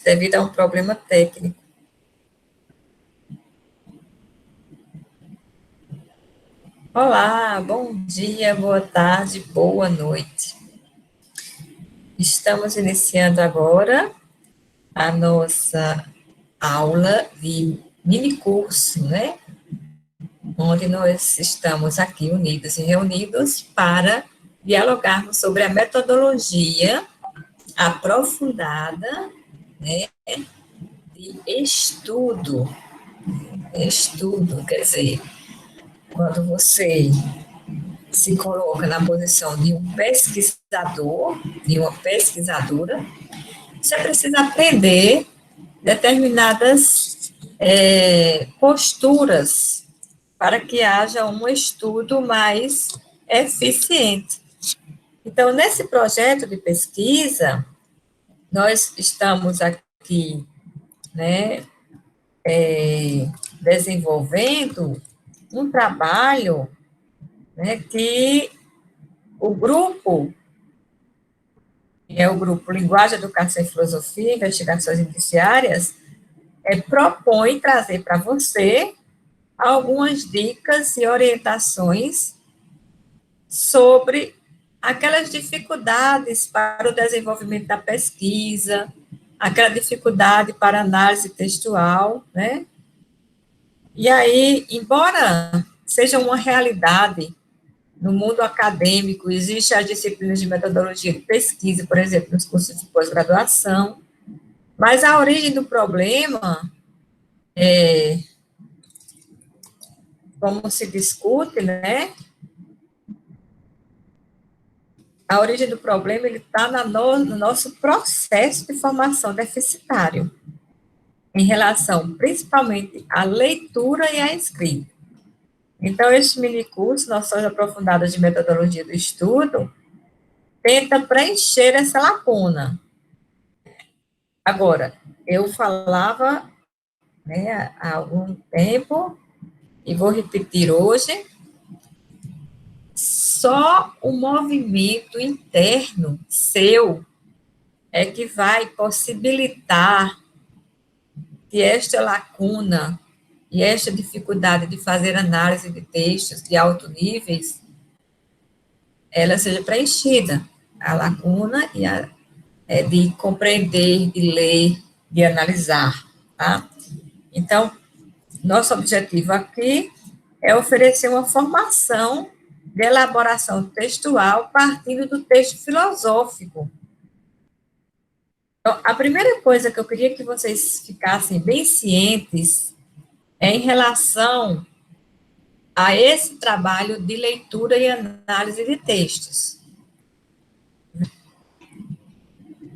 devido a um problema técnico. Olá, bom dia, boa tarde, boa noite. Estamos iniciando agora a nossa aula de minicurso, né? Onde nós estamos aqui unidos e reunidos para dialogarmos sobre a metodologia aprofundada, né, de estudo. Estudo, quer dizer, quando você se coloca na posição de um pesquisador, de uma pesquisadora, você precisa aprender determinadas posturas para que haja um estudo mais eficiente. Então, nesse projeto de pesquisa, nós estamos aqui, né, desenvolvendo um trabalho, né, que o grupo, que é o grupo Linguagem, Educação e Filosofia, Investigações Indiciárias, propõe trazer para você algumas dicas e orientações sobre aquelas dificuldades para o desenvolvimento da pesquisa, aquela dificuldade para análise textual, né? E aí, embora seja uma realidade no mundo acadêmico, existem as disciplinas de metodologia de pesquisa, por exemplo, nos cursos de pós-graduação, mas a origem do problema, como se discute, né? A origem do problema ele está no nosso processo de formação deficitário, em relação principalmente à leitura e à escrita. Então, este minicurso, Noções Aprofundadas de Metodologia do Estudo, tenta preencher essa lacuna. Agora, eu falava, né, há algum tempo, e vou repetir hoje, só o movimento interno seu é que vai possibilitar que esta lacuna e esta dificuldade de fazer análise de textos de alto níveis, ela seja preenchida, a lacuna e de compreender, de ler, de analisar, tá? Então, nosso objetivo aqui é oferecer uma formação de elaboração textual partindo do texto filosófico. Então, a primeira coisa que eu queria que vocês ficassem bem cientes é em relação a esse trabalho de leitura e análise de textos.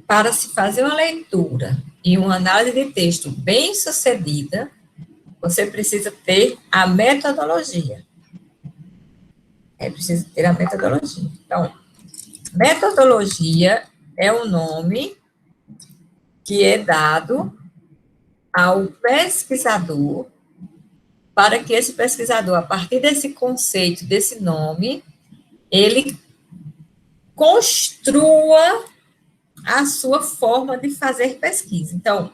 Para se fazer uma leitura e uma análise de texto bem sucedida, você precisa ter a metodologia. É preciso ter a metodologia. Então, metodologia é um nome que é dado ao pesquisador para que esse pesquisador, a partir desse conceito, desse nome, ele construa a sua forma de fazer pesquisa. Então,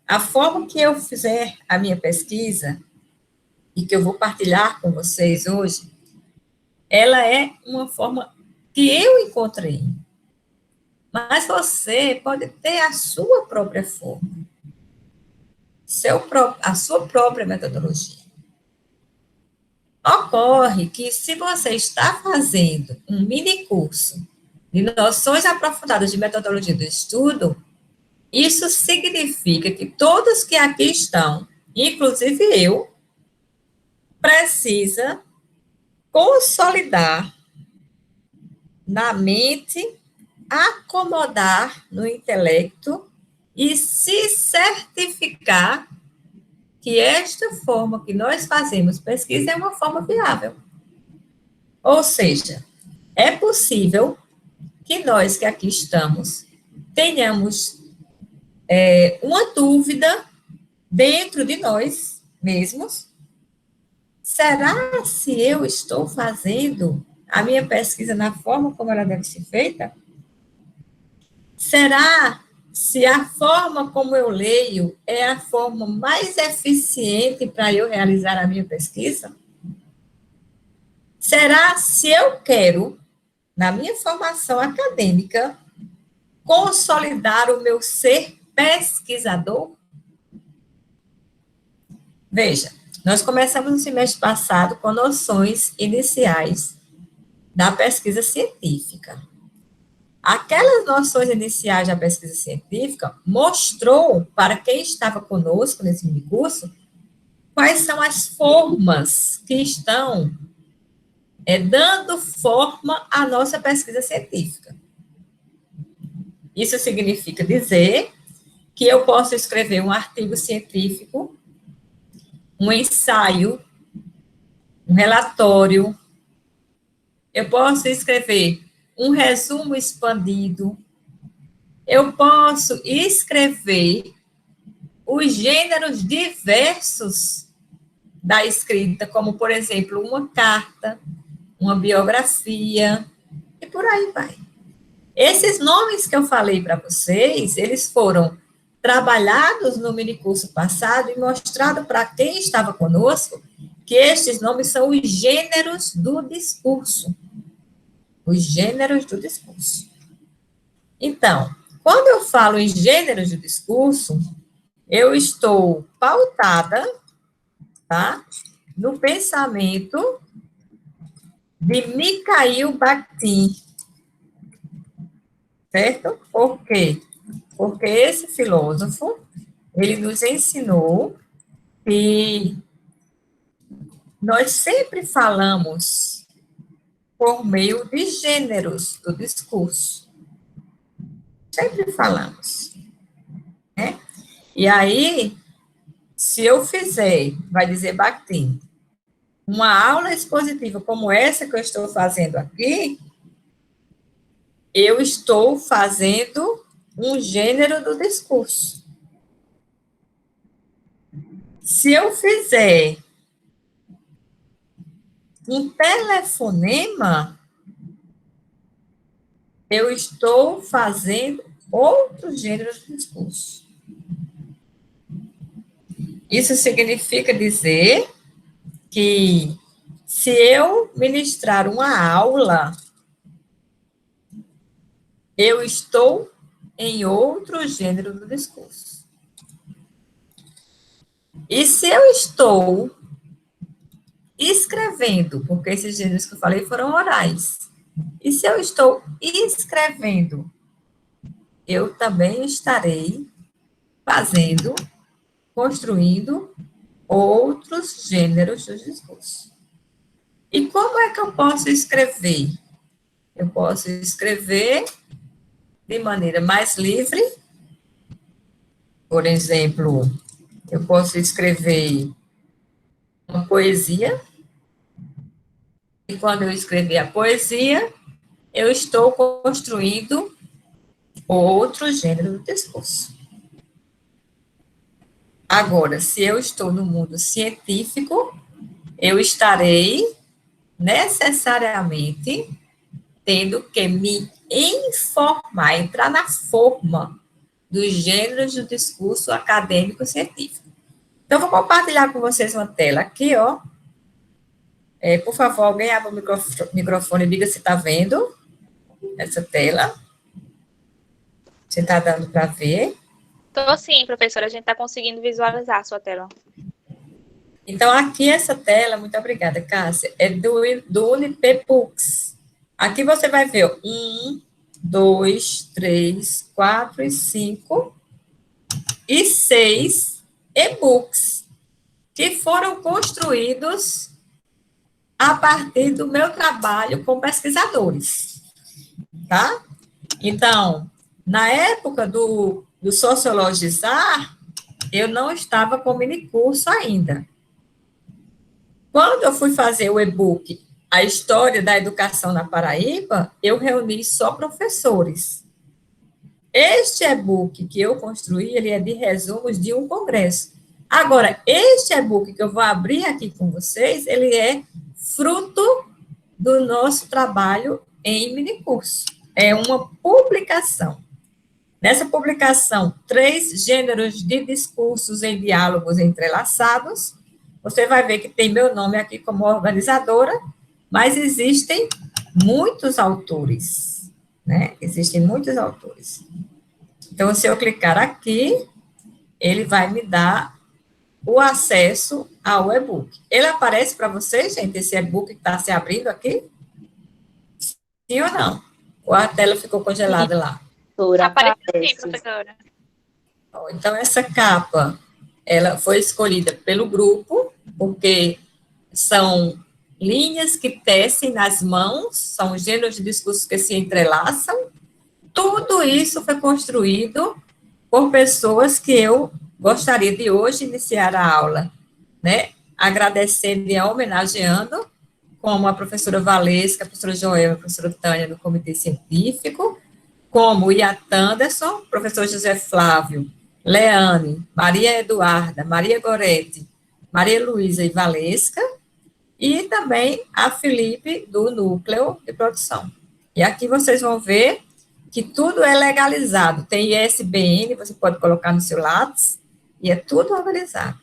a forma que eu fizer a minha pesquisa, e que eu vou partilhar com vocês hoje, ela é uma forma que eu encontrei. Mas você pode ter a sua própria forma, a sua própria metodologia. Ocorre que, se você está fazendo um mini curso de noções aprofundadas de metodologia do estudo, isso significa que todos que aqui estão, inclusive eu, precisa consolidar na mente, acomodar no intelecto e se certificar que esta forma que nós fazemos pesquisa é uma forma viável. Ou seja, é possível que nós que aqui estamos tenhamos uma dúvida dentro de nós mesmos. Será se eu estou fazendo a minha pesquisa na forma como ela deve ser feita? Será se a forma como eu leio é a forma mais eficiente para eu realizar a minha pesquisa? Será se eu quero, na minha formação acadêmica, consolidar o meu ser pesquisador? Veja, nós começamos no semestre passado com noções iniciais da pesquisa científica. Aquelas noções iniciais da pesquisa científica mostrou para quem estava conosco nesse minicurso quais são as formas que estão dando forma à nossa pesquisa científica. Isso significa dizer que eu posso escrever um artigo científico, um ensaio, um relatório, eu posso escrever um resumo expandido, eu posso escrever os gêneros diversos da escrita, como, por exemplo, uma carta, uma biografia, e por aí vai. Esses nomes que eu falei para vocês, eles foram trabalhados no minicurso passado e mostrado para quem estava conosco que estes nomes são os gêneros do discurso. Os gêneros do discurso. Então, quando eu falo em gêneros do discurso, eu estou pautada, tá, no pensamento de Mikhail Bakhtin, certo? Por quê? Porque esse filósofo, ele nos ensinou que nós sempre falamos por meio de gêneros do discurso. Sempre falamos, né? E aí, se eu fizer, vai dizer Bakhtin, uma aula expositiva como essa que eu estou fazendo aqui, eu estou fazendo um gênero do discurso. Se eu fizer um telefonema, eu estou fazendo outro gênero do discurso. Isso significa dizer que se eu ministrar uma aula, eu estou em outro gênero do discurso. E se eu estou escrevendo, porque esses gêneros que eu falei foram orais, e se eu estou escrevendo, eu também estarei fazendo, construindo outros gêneros do discurso. E como é que eu posso escrever? Eu posso escrever de maneira mais livre. Por exemplo, eu posso escrever uma poesia, e quando eu escrever a poesia, eu estou construindo outro gênero do discurso. Agora, se eu estou no mundo científico, eu estarei necessariamente tendo que me informar, entrar na forma dos gêneros do discurso acadêmico-científico. Então, vou compartilhar com vocês uma tela aqui, ó. Por favor, alguém abra o microfone e diga se está vendo essa tela. Você está dando para ver? Estou sim, professora, a gente está conseguindo visualizar a sua tela. Então, aqui essa tela, muito obrigada, Cássia, é do Unipebooks. Aqui você vai ver 1, 2, 3, 4 e 5 e 6 e-books que foram construídos a partir do meu trabalho com pesquisadores, tá? Então, na época do Sociologizar, eu não estava com minicurso ainda. Quando eu fui fazer o e-book A História da Educação na Paraíba, eu reuni só professores. Este e-book que eu construí, ele é de resumos de um congresso. Agora, este e-book que eu vou abrir aqui com vocês, ele é fruto do nosso trabalho em minicurso. É uma publicação. Nessa publicação, 3 gêneros de discursos em diálogos entrelaçados. Você vai ver que tem meu nome aqui como organizadora, mas existem muitos autores, né? Existem muitos autores. Então, se eu clicar aqui, ele vai me dar o acesso ao e-book. Ele aparece para vocês, gente, esse e-book que está se abrindo aqui? Sim ou não? Ou a tela ficou congelada lá? Apareceu sim, professora. Então, essa capa, ela foi escolhida pelo grupo, porque são linhas que tecem nas mãos, são gêneros de discursos que se entrelaçam. Tudo isso foi construído por pessoas que eu gostaria de hoje iniciar a aula, né? Agradecendo e homenageando, como a professora Valesca, a professora Joel, a professora Tânia, do Comitê Científico, como o Iatan Anderson, professor José Flávio, Leane, Maria Eduarda, Maria Goretti, Maria Luísa e Valesca, e também a Felipe, do Núcleo de Produção. E aqui vocês vão ver que tudo é legalizado. Tem ISBN, você pode colocar no seu lápis, e é tudo organizado.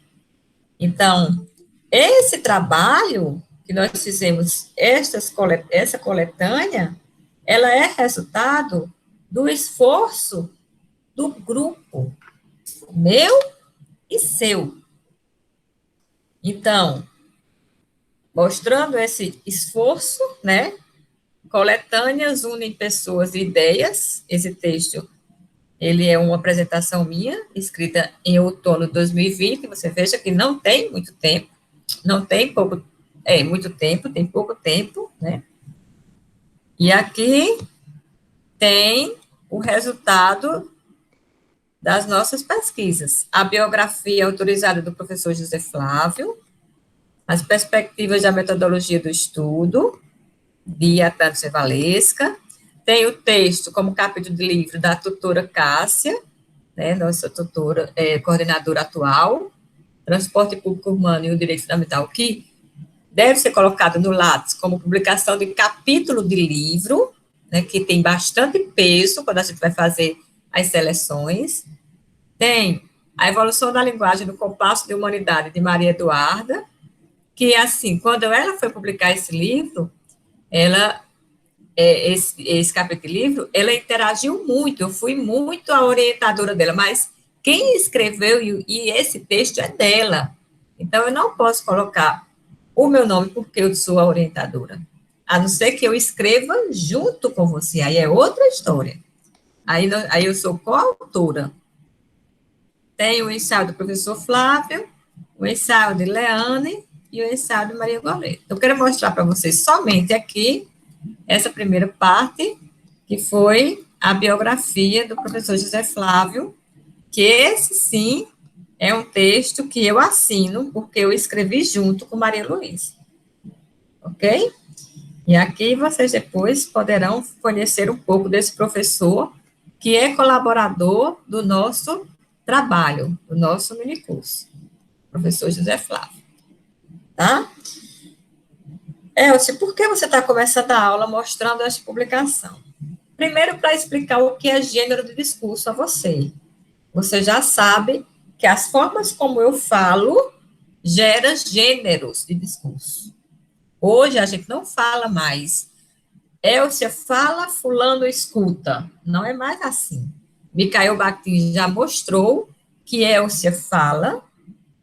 Então, esse trabalho que nós fizemos, essa coletânea, ela é resultado do esforço do grupo, meu e seu. Então, mostrando esse esforço, né? Coletâneas unem pessoas e ideias. Esse texto, ele é uma apresentação minha, escrita em outono de 2020. Você veja que não tem muito tempo, não tem pouco, muito tempo, tem pouco tempo, né? E aqui tem o resultado das nossas pesquisas. A biografia autorizada do professor José Flávio, as perspectivas da metodologia do estudo, de Atância Valesca, tem o texto como capítulo de livro da tutora Cássia, né, nossa tutora, coordenadora atual, transporte público urbano e o direito fundamental, que deve ser colocado no Lattes como publicação de capítulo de livro, né, que tem bastante peso quando a gente vai fazer as seleções. Tem a evolução da linguagem no compasso de humanidade, de Maria Eduarda, que, assim, quando ela foi publicar esse livro, esse capítulo de livro, ela interagiu muito, eu fui muito a orientadora dela, mas quem escreveu, e esse texto é dela, então eu não posso colocar o meu nome porque eu sou a orientadora, a não ser que eu escreva junto com você, aí é outra história, aí eu sou coautora. Tem o ensaio do professor Flávio, o ensaio de Leane e o ensaio de Maria Goretti. Eu quero mostrar para vocês somente aqui essa primeira parte, que foi a biografia do professor José Flávio, que esse, sim, é um texto que eu assino, porque eu escrevi junto com Maria Luísa. Ok? E aqui vocês depois poderão conhecer um pouco desse professor, que é colaborador do nosso trabalho, do nosso minicurso, professor José Flávio. Tá? Elcio, por que você está começando a aula mostrando essa publicação? Primeiro, para explicar o que é gênero de discurso a você. Você já sabe que as formas como eu falo geram gêneros de discurso. Hoje a gente não fala mais. Elcia fala, fulano escuta. Não é mais assim. Micael Bakhtin já mostrou que Elcia fala,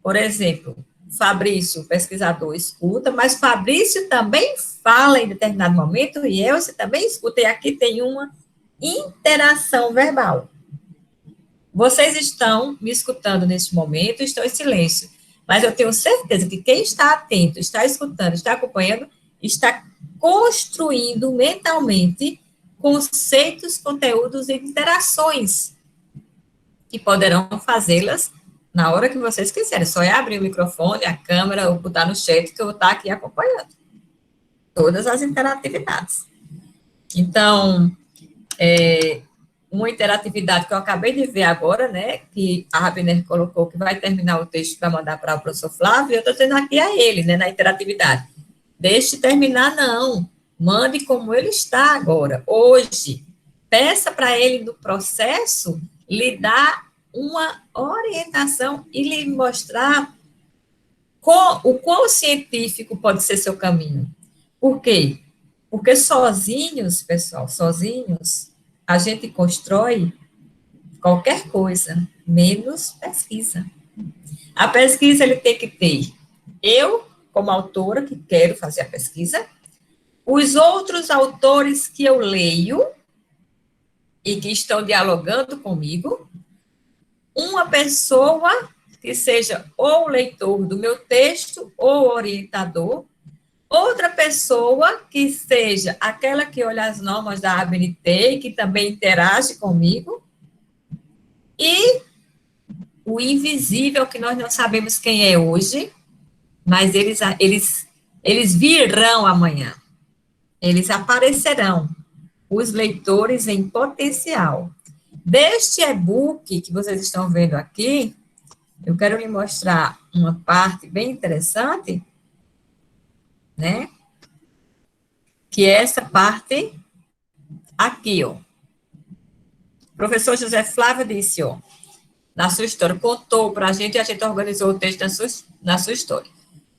por exemplo, Fabrício, pesquisador, escuta, mas Fabrício também fala em determinado momento e Elcia também escuta, e aqui tem uma interação verbal. Vocês estão me escutando neste momento, estão em silêncio, mas eu tenho certeza que quem está atento, está escutando, está acompanhando, está construindo mentalmente conceitos, conteúdos e interações que poderão fazê-las na hora que vocês quiserem. Só é abrir o microfone, a câmera, ou botar no chat que eu vou estar aqui acompanhando todas as interatividades. Então, uma interatividade que eu acabei de ver agora, né, que a Rabiner colocou que vai terminar o texto para mandar para o professor Flávio, eu estou dizendo aqui a ele, né, na interatividade. Deixe terminar, não. Mande como ele está agora, hoje. peça para ele, no processo, lhe dar uma orientação e lhe mostrar o quão científico pode ser seu caminho. Por quê? Porque sozinhos, pessoal, sozinhos, a gente constrói qualquer coisa, menos pesquisa. A pesquisa, ele tem que ter eu, como autora, que quero fazer a pesquisa, os outros autores que eu leio e que estão dialogando comigo, uma pessoa que seja ou leitor do meu texto ou orientador, outra pessoa que seja aquela que olha as normas da ABNT e que também interage comigo, e o invisível, que nós não sabemos quem é hoje, mas eles virão amanhã, eles aparecerão, os leitores em potencial. Deste e-book que vocês estão vendo aqui, eu quero lhe mostrar uma parte bem interessante, né? Que é essa parte aqui, ó. O professor José Flávio disse, ó, na sua história, contou para a gente e a gente organizou o texto na sua história.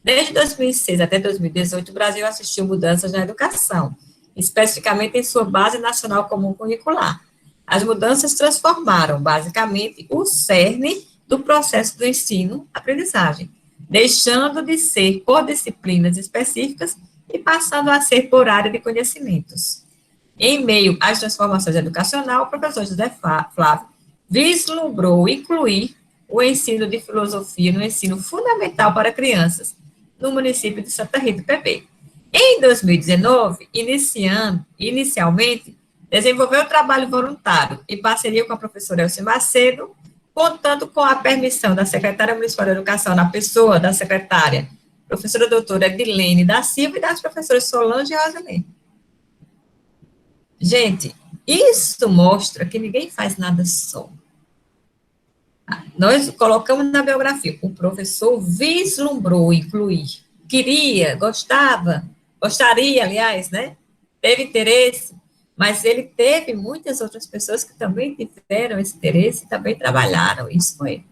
Desde 2006 até 2018, o Brasil assistiu mudanças na educação, especificamente em sua base nacional comum curricular. As mudanças transformaram, basicamente, o cerne do processo do ensino-aprendizagem, deixando de ser por disciplinas específicas e passando a ser por área de conhecimentos. Em meio às transformações educacionais, o professor José Flávio vislumbrou incluir o ensino de filosofia no ensino fundamental para crianças, no município de Santa Rita do Pepé. Em 2019, inicialmente, desenvolveu trabalho voluntário em parceria com a professora Elci Macedo, contando com a permissão da secretária municipal de educação, na pessoa da secretária, professora doutora Edilene da Silva, e das professoras Solange e Rosilene. Gente, isso mostra que ninguém faz nada só. Nós colocamos na biografia, o professor vislumbrou incluir, queria, gostaria, aliás, né? Teve interesse, mas ele teve muitas outras pessoas que também tiveram esse interesse e também trabalharam isso com ele.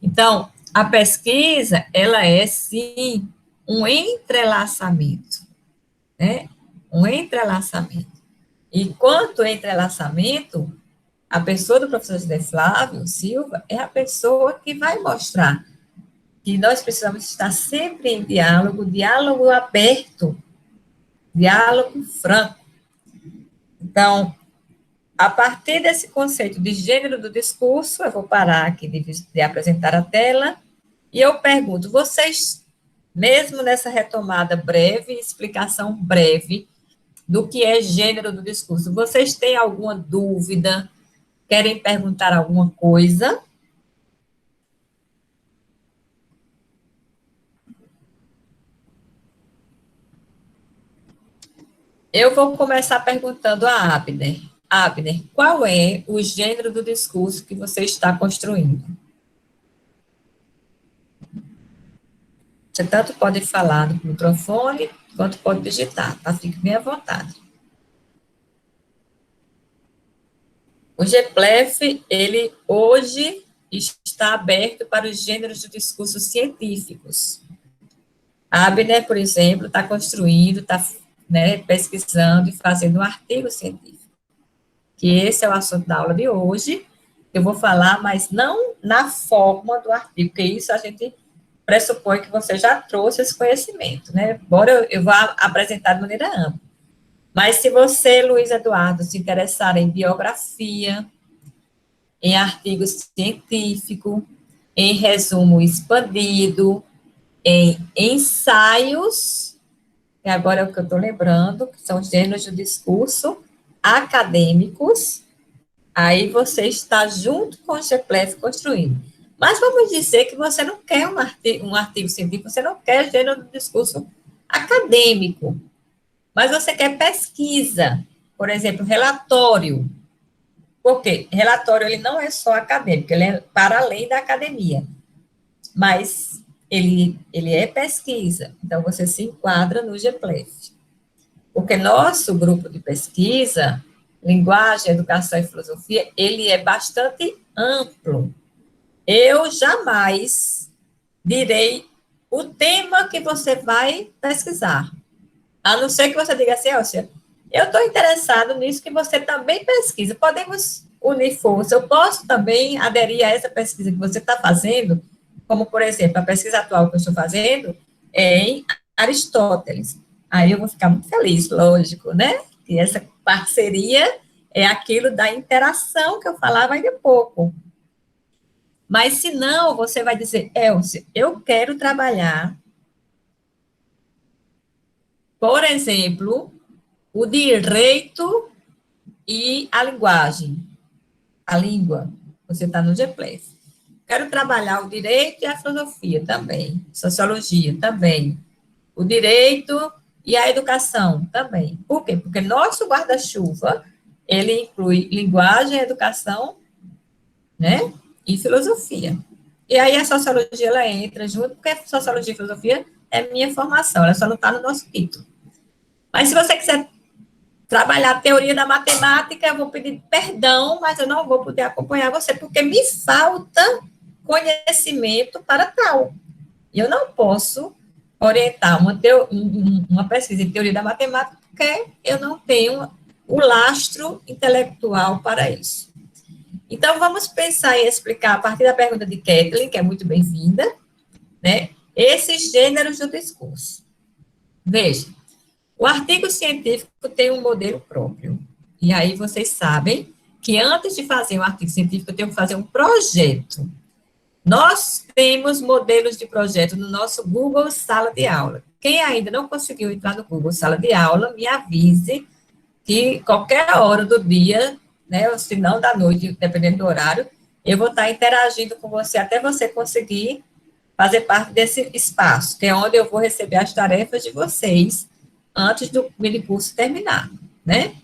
Então, a pesquisa, ela é, sim, um entrelaçamento, né? Um entrelaçamento. E quanto entrelaçamento, a pessoa do professor José Flávio Silva é a pessoa que vai mostrar que nós precisamos estar sempre em diálogo, diálogo aberto, diálogo franco. Então, a partir desse conceito de gênero do discurso, eu vou parar aqui de apresentar a tela, e eu pergunto, vocês, mesmo nessa retomada breve, explicação breve do que é gênero do discurso, vocês têm alguma dúvida? Querem perguntar alguma coisa? Eu vou começar perguntando a Abner. Abner, qual é o gênero do discurso que você está construindo? Você tanto pode falar no microfone, quanto pode digitar, tá? Fique bem à vontade. O GPLEF, ele hoje está aberto para os gêneros de discursos científicos. A Abner, por exemplo, está construindo, está, né, pesquisando e fazendo um artigo científico, que esse é o assunto da aula de hoje. Eu vou falar, mas não na forma do artigo, porque isso a gente pressupõe que você já trouxe esse conhecimento, né? Embora eu vá apresentar de maneira ampla. Mas se você, Luiz Eduardo, se interessar em biografia, em artigo científico, em resumo expandido, em ensaios, e agora é o que eu estou lembrando, que são gêneros de discurso acadêmicos, aí você está junto com o GPLEF construindo. Mas vamos dizer que você não quer um artigo científico, você não quer gênero de discurso acadêmico, mas você quer pesquisa, por exemplo, relatório. Por quê? Relatório, ele não é só acadêmico, ele é para além da academia, mas ele é pesquisa, então você se enquadra no GPLEF. Porque nosso grupo de pesquisa, linguagem, educação e filosofia, ele é bastante amplo. Eu jamais direi o tema que você vai pesquisar. A não ser que você diga assim, Elcia, eu estou interessado nisso que você também pesquisa. Podemos unir forças. Eu posso também aderir a essa pesquisa que você está fazendo, como, por exemplo, a pesquisa atual que eu estou fazendo é em Aristóteles. Aí eu vou ficar muito feliz, lógico, né? Que essa parceria é aquilo da interação que eu falava ainda há pouco. Mas, se não, você vai dizer, Elcia, eu quero trabalhar, por exemplo, o direito e a linguagem, a língua. Você está no GPLES. Quero trabalhar o direito e a filosofia também, sociologia também, o direito e a educação também. Por quê? Porque nosso guarda-chuva, ele inclui linguagem, educação, né, e filosofia. E aí a sociologia, ela entra junto, porque sociologia e filosofia é minha formação, ela só não está no nosso título. Mas se você quiser trabalhar a teoria da matemática, eu vou pedir perdão, mas eu não vou poder acompanhar você, porque me falta conhecimento para tal. E eu não posso orientar uma pesquisa em teoria da matemática, porque eu não tenho o lastro intelectual para isso. Então, vamos pensar e explicar, a partir da pergunta de Kathleen, que é muito bem-vinda, né, esses gêneros do discurso. Veja, o artigo científico tem um modelo próprio. E aí vocês sabem que antes de fazer um artigo científico, eu tenho que fazer um projeto. Nós temos modelos de projeto no nosso Google Sala de Aula. Quem ainda não conseguiu entrar no Google Sala de Aula, me avise que qualquer hora do dia, né, ou se não da noite, dependendo do horário, eu vou estar interagindo com você até você conseguir fazer parte desse espaço, que é onde eu vou receber as tarefas de vocês antes do minicurso terminar, né?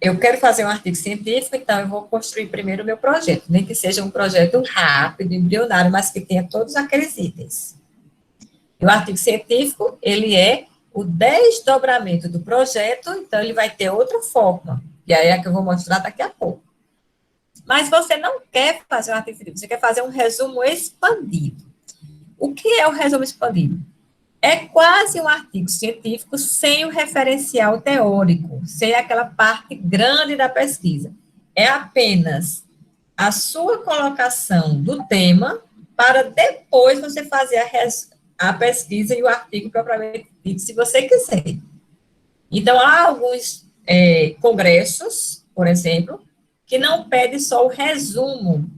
Eu quero fazer um artigo científico, então eu vou construir primeiro o meu projeto, nem que seja um projeto rápido, embrionário, mas que tenha todos aqueles itens. E o artigo científico, ele é o desdobramento do projeto, então ele vai ter outra forma, e aí é a que eu vou mostrar daqui a pouco. Mas você não quer fazer um artigo científico, você quer fazer um resumo expandido. O que é o resumo expandido? É quase um artigo científico sem o referencial teórico, sem aquela parte grande da pesquisa. É apenas a sua colocação do tema para depois você fazer a pesquisa e o artigo propriamente dito, se você quiser. Então, há alguns congressos, por exemplo, que não pede só o resumo,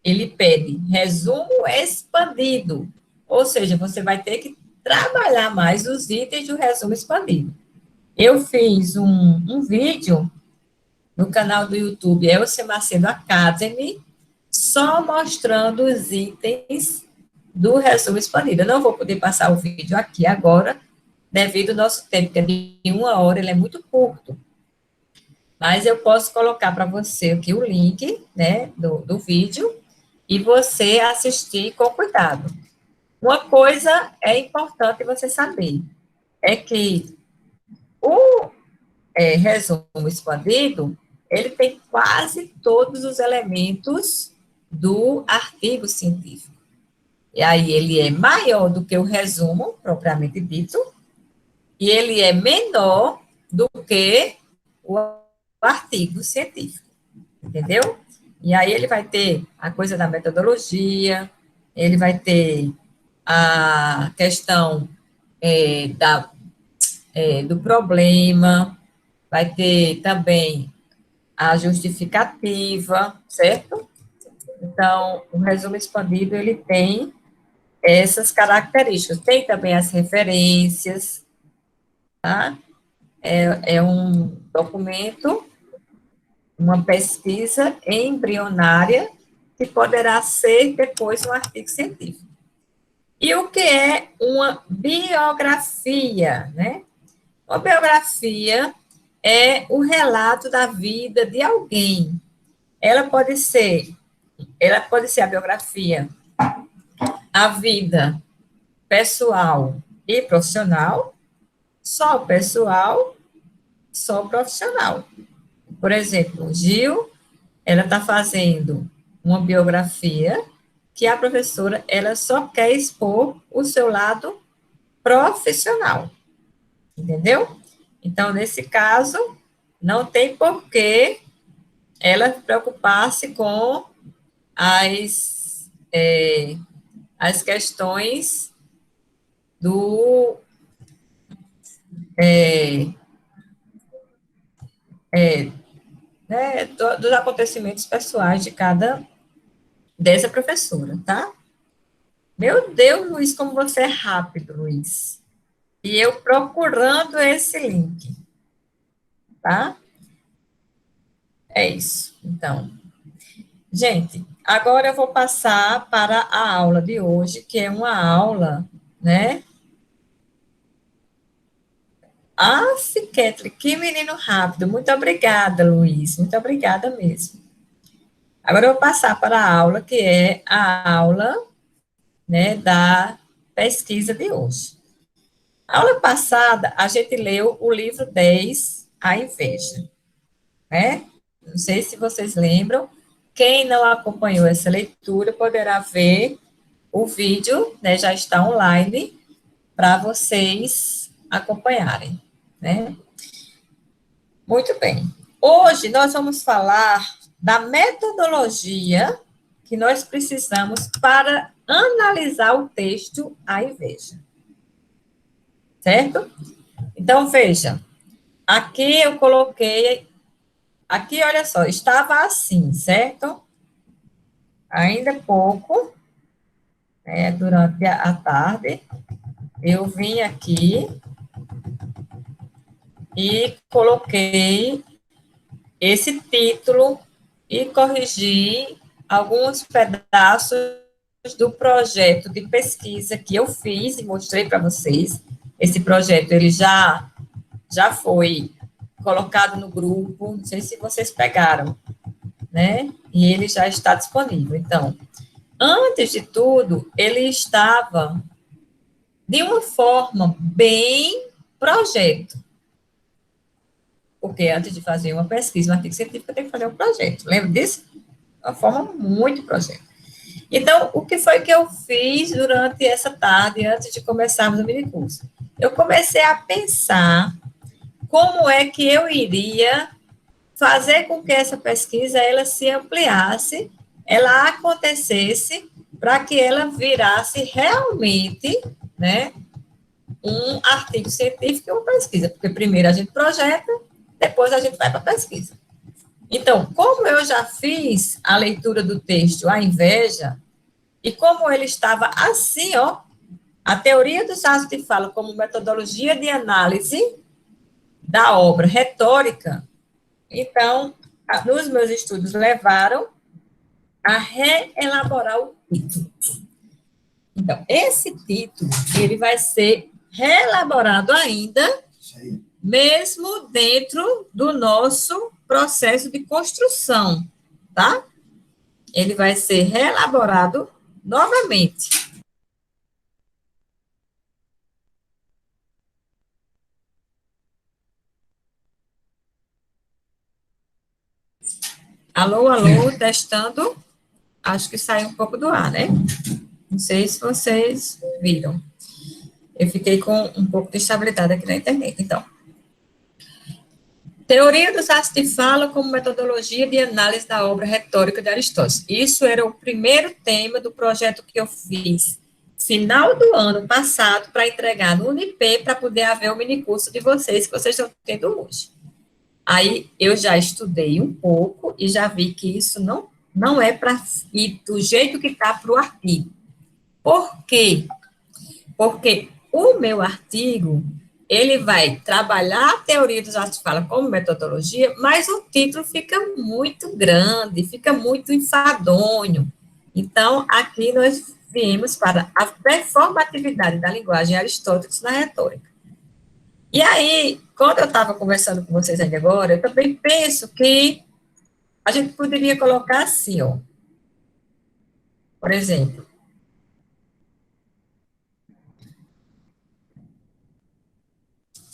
ele pede resumo expandido, ou seja, você vai ter que trabalhar mais os itens do resumo expandido. Eu fiz um vídeo no canal do YouTube Elcia Macedo Academy, só mostrando os itens do resumo expandido. Eu não vou poder passar o vídeo aqui agora, devido ao nosso tempo, que é de 1 hora, ele é muito curto. Mas eu posso colocar para você aqui o link, né, do vídeo, e você assistir com cuidado. Uma coisa é importante você saber, é que o resumo expandido, ele tem quase todos os elementos do artigo científico. E aí ele é maior do que o resumo, propriamente dito, e ele é menor do que o artigo científico, entendeu? E aí ele vai ter a coisa da metodologia, ele vai ter a questão do problema, vai ter também a justificativa, certo? Então, o resumo expandido, ele tem essas características. Tem também as referências, tá? É um documento, uma pesquisa embrionária que poderá ser depois um artigo científico. E o que é uma biografia, né? Uma biografia é o relato da vida de alguém. Ela pode ser a biografia, a vida pessoal e profissional, só pessoal, só profissional. Por exemplo, Gil, ela está fazendo uma biografia que a professora, ela só quer expor o seu lado profissional, entendeu? Então, nesse caso, não tem por que ela preocupar-se com as questões do, é, dos acontecimentos pessoais de cada dessa professora, tá? Meu Deus, Luiz, como você é rápido, Luiz. E eu procurando esse link, tá? É isso. Então, gente, agora eu vou passar para a aula de hoje, que é uma aula, né? Ah, Ketley, que menino rápido. Muito obrigada, Luiz. Muito obrigada mesmo. Agora eu vou passar para a aula, que é a aula, né, da pesquisa de hoje. A aula passada, a gente leu o livro 10, A Inveja, né? Não sei se vocês lembram. Quem não acompanhou essa leitura poderá ver o vídeo, né, já está online para vocês acompanharem, né? Muito bem. Hoje nós vamos falar da metodologia que nós precisamos para analisar o texto A Inveja. Certo? Então, veja, aqui eu coloquei, aqui, olha só, estava assim, certo? Ainda pouco, durante a tarde, eu vim aqui e coloquei esse título e corrigi alguns pedaços do projeto de pesquisa que eu fiz e mostrei para vocês. Esse projeto, ele já foi colocado no grupo, não sei se vocês pegaram, né? E ele já está disponível. Então, antes de tudo, ele estava de uma forma bem projeto. Porque antes de fazer uma pesquisa, um artigo científico, tem que fazer um projeto. Lembra disso? Uma forma muito projeto. Então, o que foi que eu fiz durante essa tarde, antes de começarmos o minicurso? Eu comecei a pensar como é que eu iria fazer com que essa pesquisa ela se ampliasse, ela acontecesse, para que ela virasse realmente, né, um artigo científico e uma pesquisa, porque primeiro a gente projeta, depois a gente vai para a pesquisa. Então, como eu já fiz a leitura do texto A Inveja, e como ele estava assim, ó, a teoria dos atos de fala como metodologia de análise da obra retórica, então, nos meus estudos levaram a reelaborar o título. Então, esse título, ele vai ser reelaborado ainda, mesmo dentro do nosso processo de construção, tá? Ele vai ser reelaborado novamente. Alô, alô, testando. Acho que saiu um pouco do ar, né? Não sei se vocês viram. Eu fiquei com um pouco de estabilidade aqui na internet. Então, teoria dos atos de fala como metodologia de análise da obra retórica de Aristóteles. Isso era o primeiro tema do projeto que eu fiz final do ano passado para entregar no Unip para poder haver o minicurso de vocês que vocês estão tendo hoje. Aí eu já estudei um pouco e já vi que isso não é para ir do jeito que está para o artigo. Por quê? Porque o meu artigo, ele vai trabalhar a teoria dos atos de fala como metodologia, mas o título fica muito grande, fica muito enfadonho. Então, aqui nós viemos para a performatividade da linguagem aristotélica na retórica. E aí, quando eu estava conversando com vocês ainda agora, eu também penso que a gente poderia colocar assim, ó. Por exemplo,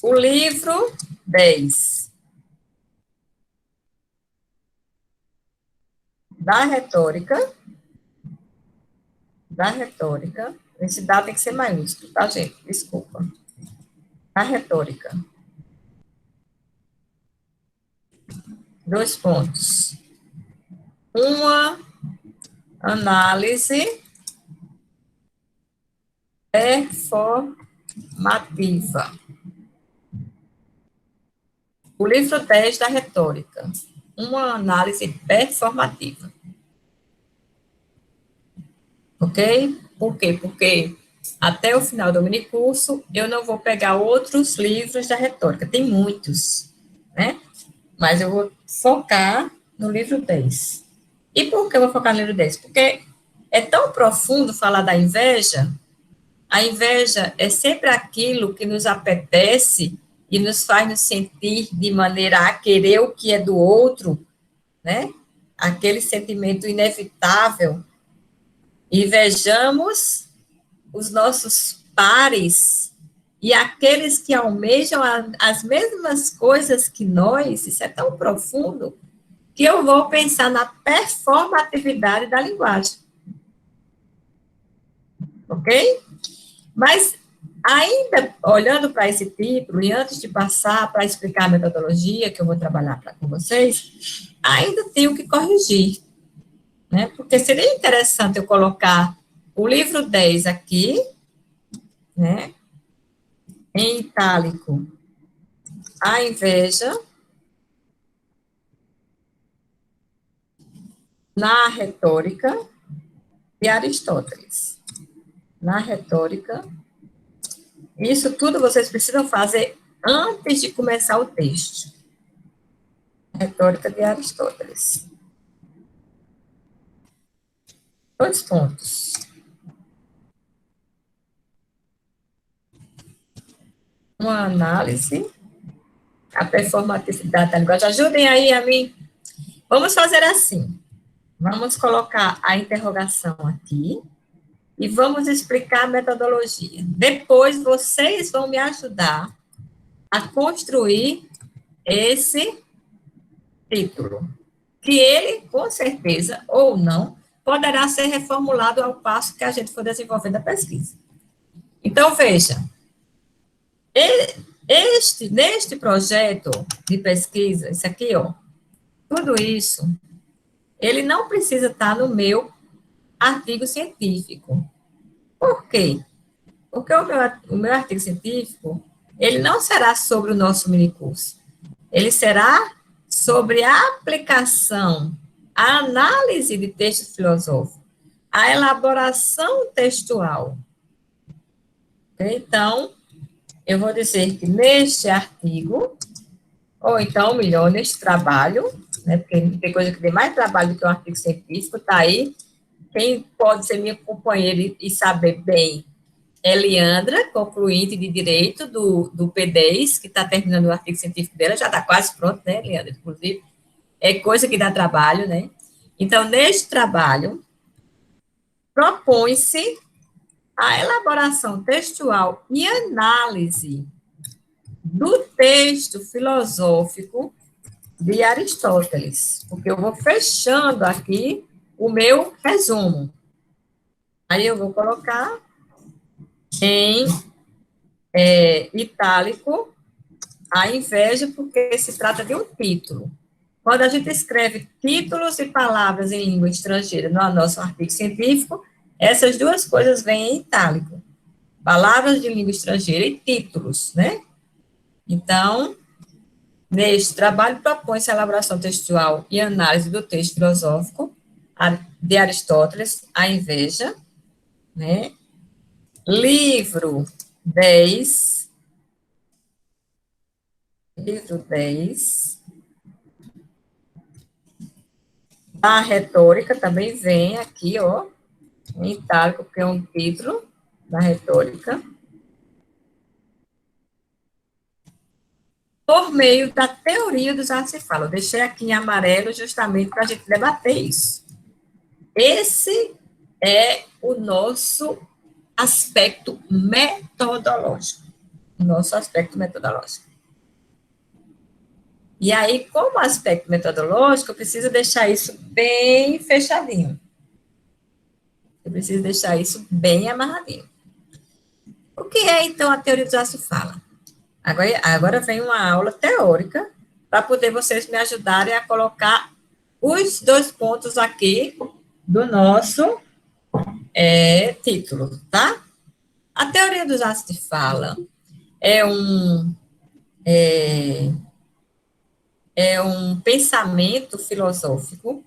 o livro 10. da retórica, esse dado tem que ser maiúsculo, tá, gente? Desculpa. Da retórica. 2 pontos. Uma análise performativa. O livro 10 da retórica. Uma análise performativa. Ok? Por quê? Porque até o final do minicurso eu não vou pegar outros livros da retórica. Tem muitos, né? Mas eu vou focar no livro 10. E por que eu vou focar no livro 10? Porque é tão profundo falar da inveja. A inveja é sempre aquilo que nos apetece e nos faz nos sentir de maneira a querer o que é do outro, né? Aquele sentimento inevitável. Invejamos os nossos pares e aqueles que almejam as mesmas coisas que nós. Isso é tão profundo que eu vou pensar na performatividade da linguagem. Ok? Mas, ainda olhando para esse título, e antes de passar para explicar a metodologia que eu vou trabalhar com vocês, ainda tenho que corrigir, né? Porque seria interessante eu colocar o livro 10 aqui, né? Em itálico, a inveja, na retórica de Aristóteles. Na retórica, isso tudo vocês precisam fazer antes de começar o texto. Retórica de Aristóteles. 2 pontos. Uma análise, a performatividade da linguagem. Ajudem aí a mim. Vamos fazer assim. Vamos colocar a interrogação aqui e vamos explicar a metodologia. Depois vocês vão me ajudar a construir esse título, que ele, com certeza, ou não, poderá ser reformulado ao passo que a gente for desenvolvendo a pesquisa. Então, veja, neste projeto de pesquisa, isso aqui, ó, tudo isso, ele não precisa estar no meu artigo científico. Por quê? Porque o meu artigo científico, ele não será sobre o nosso minicurso. Ele será sobre a aplicação, a análise de textos filosóficos, a elaboração textual. Então, eu vou dizer que neste artigo, ou então, melhor, neste trabalho, né, porque tem coisa que tem mais trabalho do que um artigo científico, está aí. Quem pode ser minha companheira e saber bem é Leandra, concluinte de Direito do P10, que está terminando o artigo científico dela, já está quase pronto, né, Leandra? Inclusive, é coisa que dá trabalho, né? Então, neste trabalho, propõe-se a elaboração textual e análise do texto filosófico de Aristóteles, porque eu vou fechando aqui o meu resumo. Aí eu vou colocar em itálico a inveja, porque se trata de um título. Quando a gente escreve títulos e palavras em língua estrangeira no nosso artigo científico, essas duas coisas vêm em itálico. Palavras de língua estrangeira e títulos, né? Então, neste trabalho, propõe-se a elaboração textual e análise do texto filosófico de Aristóteles, A Inveja, né? Livro 10, a retórica também vem aqui, ó, em itálico, porque é um título da retórica. Por meio da teoria do já se fala. Eu deixei aqui em amarelo justamente para a gente debater isso. Esse é o nosso aspecto metodológico. O nosso aspecto metodológico. E aí, como aspecto metodológico, eu preciso deixar isso bem fechadinho. Eu preciso deixar isso bem amarradinho. O que é, então, a teoria do já se fala? Agora vem uma aula teórica para poder vocês me ajudarem a colocar os 2 pontos aqui do nosso título, tá? A teoria do já se fala é um pensamento filosófico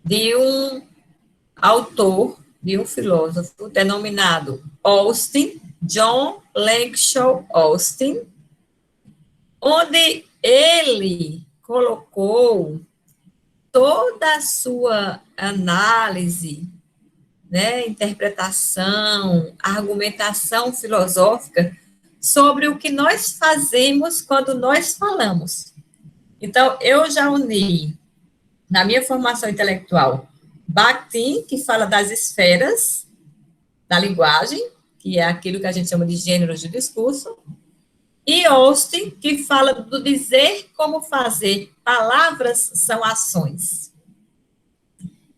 de um autor, de um filósofo denominado Austin, John Langshaw Austin, onde ele colocou toda a sua análise, né, interpretação, argumentação filosófica sobre o que nós fazemos quando nós falamos. Então, eu já uni, na minha formação intelectual, Bakhtin, que fala das esferas da linguagem, que é aquilo que a gente chama de gêneros de discurso, e Austin, que fala do dizer como fazer. Palavras são ações.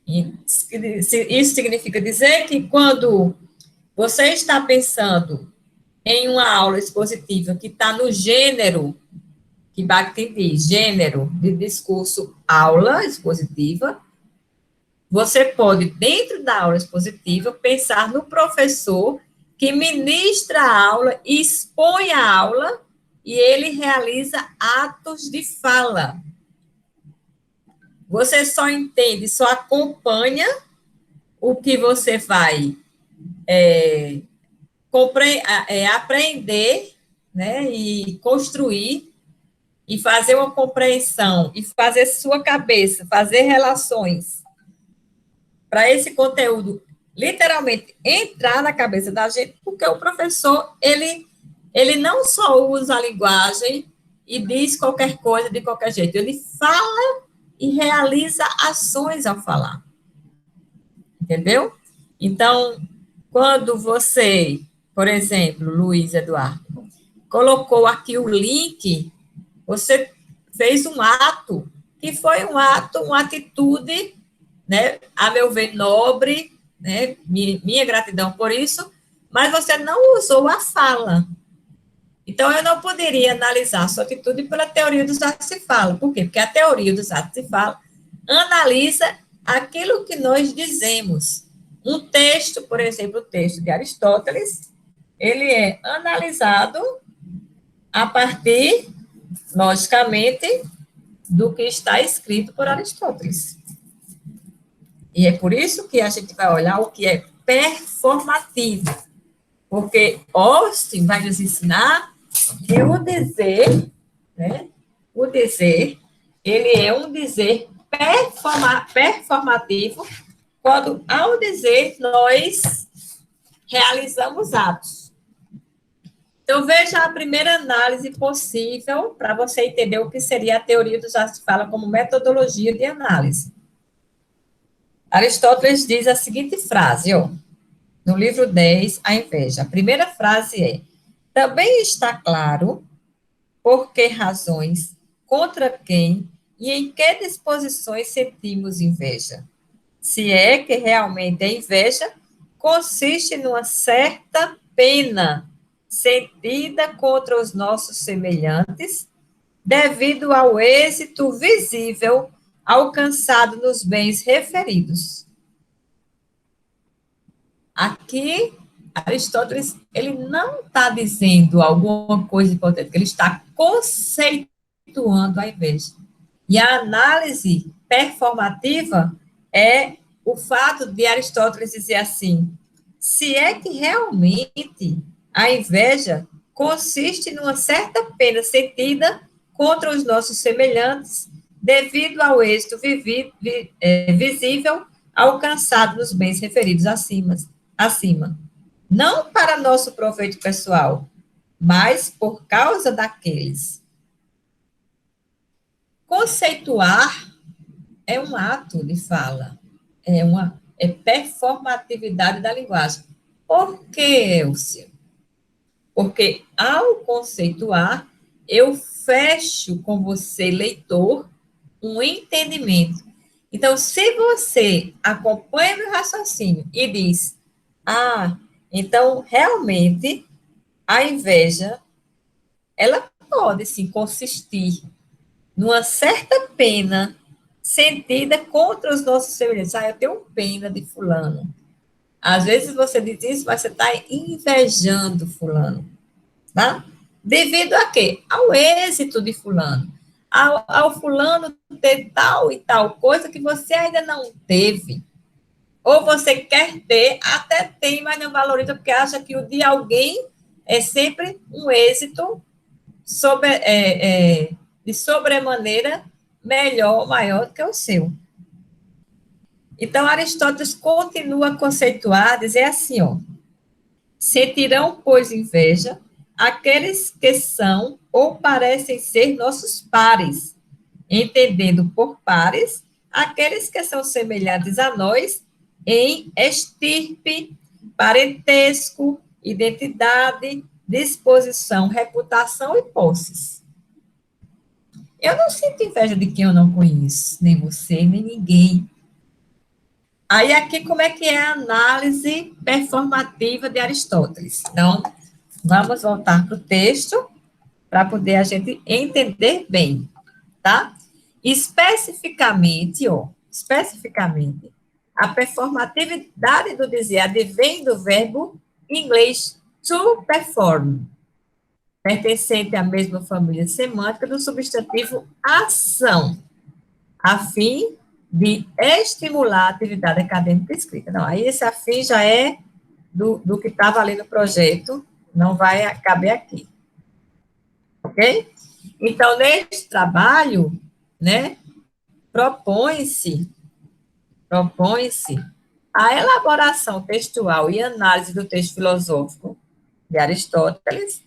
Isso significa dizer que quando você está pensando em uma aula expositiva que está no gênero, que Bakhtin diz, gênero de discurso aula expositiva, você pode, dentro da aula expositiva, pensar no professor que ministra a aula, expõe a aula, e ele realiza atos de fala. Você só entende, só acompanha o que você vai aprender, né, e construir, e fazer uma compreensão, e fazer sua cabeça, fazer relações, para esse conteúdo literalmente entrar na cabeça da gente, porque o professor, ele não só usa a linguagem e diz qualquer coisa de qualquer jeito, ele fala e realiza ações ao falar. Entendeu? Então, quando você, por exemplo, Luiz Eduardo, colocou aqui o link, você fez um ato, que foi um ato, uma atitude, né, a meu ver, nobre, né, minha gratidão por isso, mas você não usou a fala. Então, eu não poderia analisar a sua atitude pela teoria dos atos se fala. Por quê? Porque a teoria dos atos se fala analisa aquilo que nós dizemos. Um texto, por exemplo, o texto de Aristóteles, ele é analisado a partir, logicamente, do que está escrito por Aristóteles. E é por isso que a gente vai olhar o que é performativo, porque Austin vai nos ensinar que o dizer, né, o dizer, ele é um dizer performativo, quando, ao dizer, nós realizamos atos. Então, veja a primeira análise possível para você entender o que seria a teoria dos atos de fala como metodologia de análise. Aristóteles diz a seguinte frase, ó, no livro 10, A Inveja. A primeira frase é: também está claro por que razões, contra quem e em que disposições sentimos inveja. Se é que realmente a inveja consiste numa certa pena sentida contra os nossos semelhantes, devido ao êxito visível alcançado nos bens referidos. Aqui, Aristóteles, ele não está dizendo alguma coisa importante, ele está conceituando a inveja. E a análise performativa é o fato de Aristóteles dizer assim: se é que realmente a inveja consiste numa certa pena sentida contra os nossos semelhantes, devido ao êxito visível alcançado nos bens referidos acima. Não para nosso proveito pessoal, mas por causa daqueles. Conceituar é um ato de fala, é performatividade da linguagem. Por que, Elcia? Porque ao conceituar, eu fecho com você, leitor, um entendimento. Então, se você acompanha meu raciocínio e diz, então, realmente, a inveja, ela pode, sim, consistir numa certa pena sentida contra os nossos semelhantes. Eu tenho pena de fulano. Às vezes você diz isso, mas você está invejando fulano, tá? Devido a quê? Ao êxito de fulano. Ao fulano ter tal e tal coisa que você ainda não teve. Ou você quer ter, até tem, mas não valoriza, porque acha que o de alguém é sempre um êxito de sobremaneira melhor, maior do que o seu. Então, Aristóteles continua a conceituar, dizer assim, ó, sentirão, pois, inveja aqueles que são ou parecem ser nossos pares, entendendo por pares aqueles que são semelhantes a nós em estirpe, parentesco, identidade, disposição, reputação e posses. Eu não sinto inveja de quem eu não conheço, nem você, nem ninguém. Aí, aqui, como é que é a análise performativa de Aristóteles? Então, vamos voltar para o texto, para poder a gente entender bem, tá? Especificamente, a performatividade do dizer advém do verbo inglês to perform, pertencente à mesma família semântica do substantivo ação, a fim de estimular a atividade acadêmica escrita. Não, aí esse a fim já é do que estava ali no projeto, não vai caber aqui. Ok? Então, neste trabalho, né, propõe-se a elaboração textual e análise do texto filosófico de Aristóteles,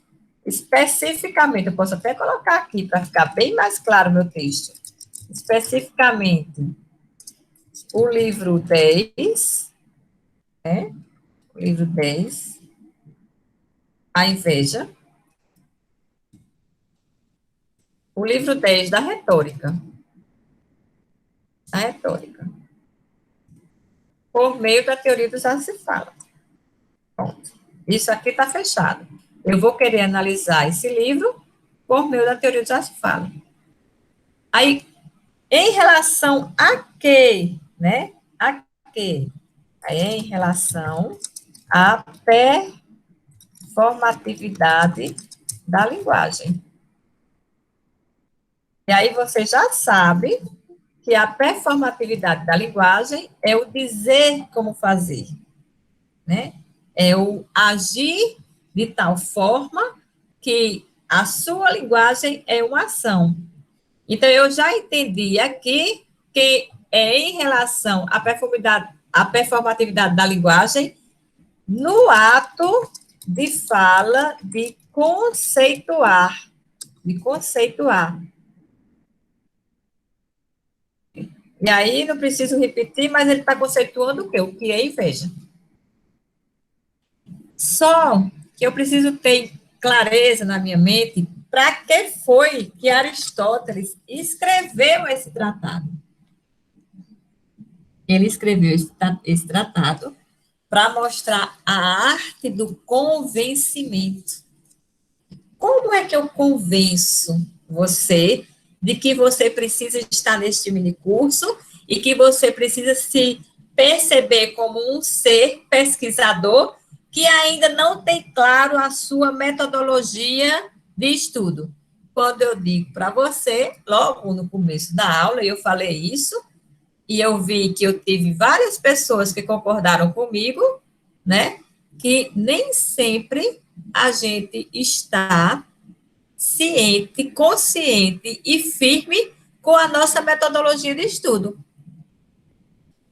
especificamente, eu posso até colocar aqui para ficar bem mais claro o meu texto, especificamente o livro 10, né? O livro 10, a inveja, o livro 10 da retórica, por meio da teoria do já se fala. Pronto. Isso aqui está fechado. Eu vou querer analisar esse livro por meio da teoria do já se fala. Aí, em relação a quê, né? A quê? Aí, em relação à performatividade da linguagem. E aí você já sabe que a performatividade da linguagem é o dizer como fazer, né? É o agir de tal forma que a sua linguagem é uma ação. Então, eu já entendi aqui que é em relação à performatividade da linguagem no ato de fala, de conceituar. E aí, não preciso repetir, mas ele está conceituando o quê? O que é inveja. Só que eu preciso ter clareza na minha mente para que foi que Aristóteles escreveu esse tratado. Ele escreveu esse tratado para mostrar a arte do convencimento. Como é que eu convenço você de que você precisa estar neste minicurso e que você precisa se perceber como um ser pesquisador que ainda não tem claro a sua metodologia de estudo? Quando eu digo para você, logo no começo da aula, eu falei isso, e eu vi que eu tive várias pessoas que concordaram comigo, né? Que nem sempre a gente está ciente, consciente e firme com a nossa metodologia de estudo.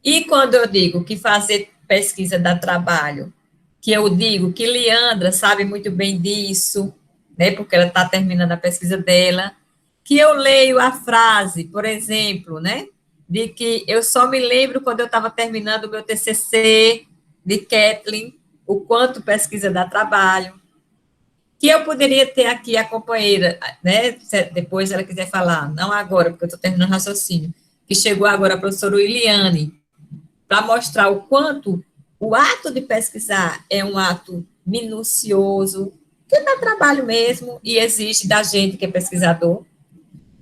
E quando eu digo que fazer pesquisa dá trabalho, que eu digo que Leandra sabe muito bem disso, né, porque ela está terminando a pesquisa dela, que eu leio a frase, por exemplo, né, de que eu só me lembro quando eu estava terminando o meu TCC, de Kathleen, o quanto pesquisa dá trabalho. que eu poderia ter aqui a companheira, né, se depois ela quiser falar, não agora, porque eu estou terminando o raciocínio, que chegou agora a professora Williane, para mostrar o quanto o ato de pesquisar é um ato minucioso, que dá trabalho mesmo e exige da gente que é pesquisador.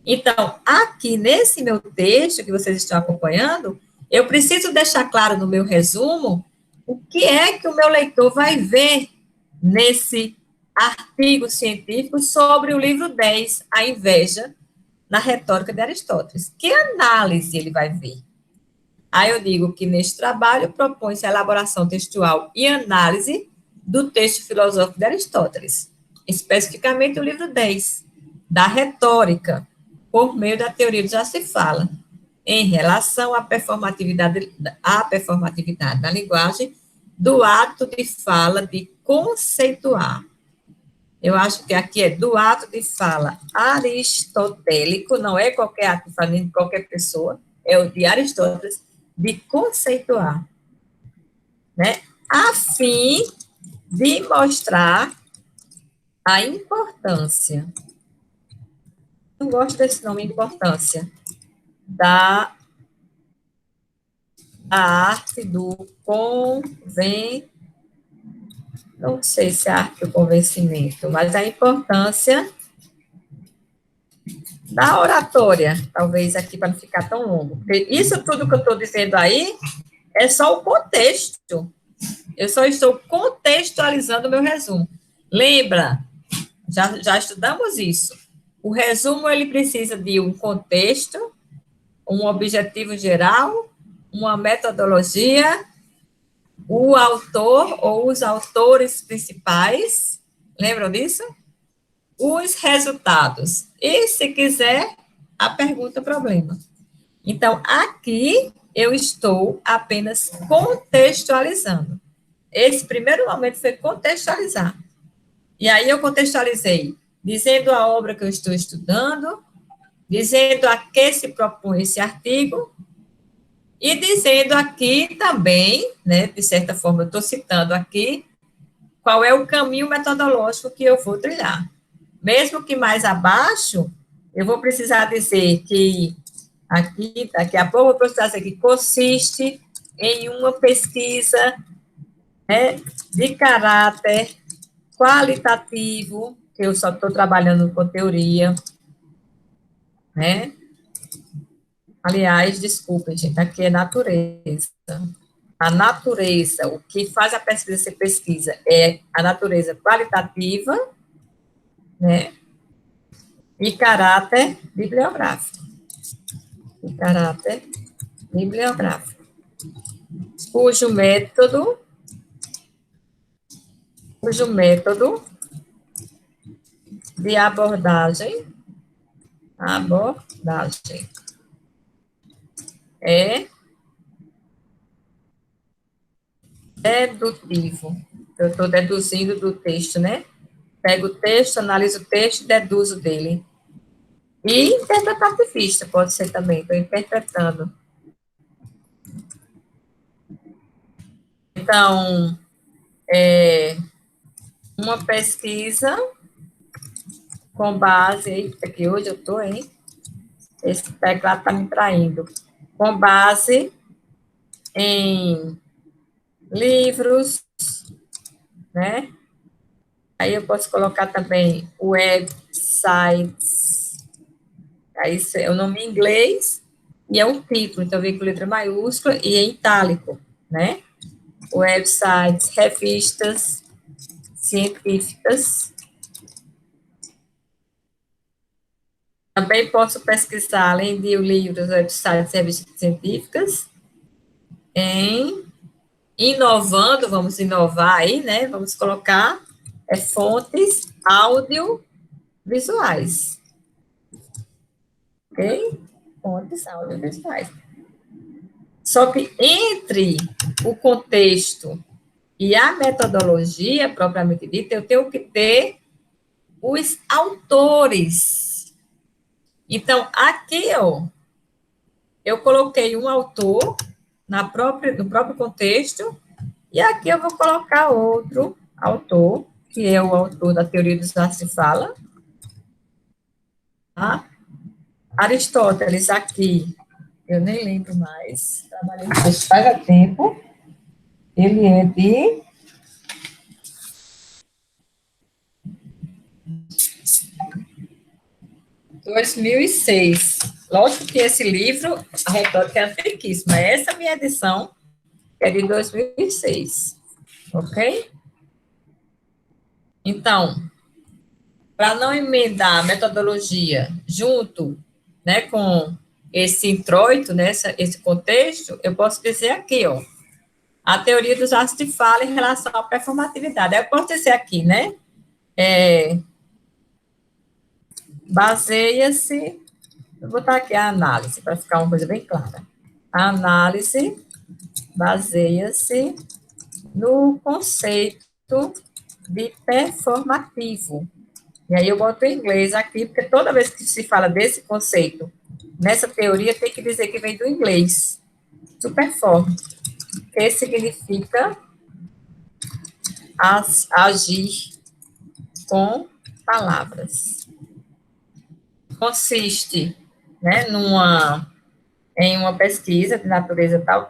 Então, aqui nesse meu texto que vocês estão acompanhando, eu preciso deixar claro no meu resumo o que é que o meu leitor vai ver nesse artigo científico sobre o livro 10, A Inveja, na Retórica de Aristóteles. Que análise ele vai ver? Aí eu digo que neste trabalho propõe-se a elaboração textual e análise do texto filosófico de Aristóteles, especificamente o livro 10, da retórica, por meio da teoria do já se fala, em relação à performatividade da linguagem, do ato de fala de conceituar. Eu acho que aqui é do ato de fala aristotélico, não é qualquer ato de fala de qualquer pessoa, é o de Aristóteles, de conceituar, né? A fim de mostrar a importância, não gosto desse nome, importância, da arte do não sei se é a arte do convencimento, mas a importância da oratória, talvez aqui para não ficar tão longo. Porque isso tudo que eu estou dizendo aí é só o contexto. Eu só estou contextualizando o meu resumo. Lembra? Já estudamos isso. O resumo, ele precisa de um contexto, um objetivo geral, uma metodologia, o autor ou os autores principais, lembram disso? Os resultados. E, se quiser, a pergunta problema. Então, aqui eu estou apenas contextualizando. Esse primeiro momento foi contextualizar. E aí eu contextualizei, dizendo a obra que eu estou estudando, dizendo a que se propõe esse artigo, e dizendo aqui também, né, de certa forma eu estou citando aqui, qual é o caminho metodológico que eu vou trilhar. Mesmo que mais abaixo, eu vou precisar dizer que aqui, daqui a pouco, eu vou precisar dizer que consiste em uma pesquisa, né, de caráter qualitativo, que eu só estou trabalhando com teoria, né? Aliás, desculpem, gente, aqui é natureza. A natureza, o que faz a pesquisa ser pesquisa é a natureza qualitativa, né? E caráter bibliográfico. E caráter bibliográfico. Cujo método de abordagem é dedutivo. Eu estou deduzindo do texto, né? Pego o texto, analiso o texto e deduzo dele. E interpretativista, pode ser também, estou interpretando. Então, uma pesquisa com base, eita, que hoje eu estou, hein? Esse teclado está me traindo. Com base em livros, né? Aí eu posso colocar também websites. Aí é o nome em inglês e é um título, então vem com letra maiúscula e em itálico, né? Websites, revistas científicas. Também posso pesquisar, além de livros, websites, revistas científicas, em inovando, vamos inovar aí, né? Vamos colocar fontes audiovisuais. Ok? Fontes audiovisuais. Só que entre o contexto e a metodologia propriamente dita, eu tenho que ter os autores. Então, aqui, ó, eu coloquei um autor no próprio contexto, e aqui eu vou colocar outro autor, que é o autor da teoria do já se fala. Tá? Aristóteles, aqui, eu nem lembro mais, trabalhei com isso faz tempo. Ele é de 2006. Lógico que esse livro, a retórica é antiquíssima. Essa minha edição é de 2006. Ok? Então, para não emendar a metodologia junto, né, com esse introito, né, esse contexto, eu posso dizer aqui, ó, a teoria do já se fala em relação à performatividade. Eu posso dizer aqui, né, baseia-se, vou botar aqui a análise, para ficar uma coisa bem clara. A análise baseia-se no conceito de performativo. E aí eu boto em inglês aqui, porque toda vez que se fala desse conceito, nessa teoria, tem que dizer que vem do inglês, to perform, que significa agir com palavras. Consiste, né, em uma pesquisa de natureza tal,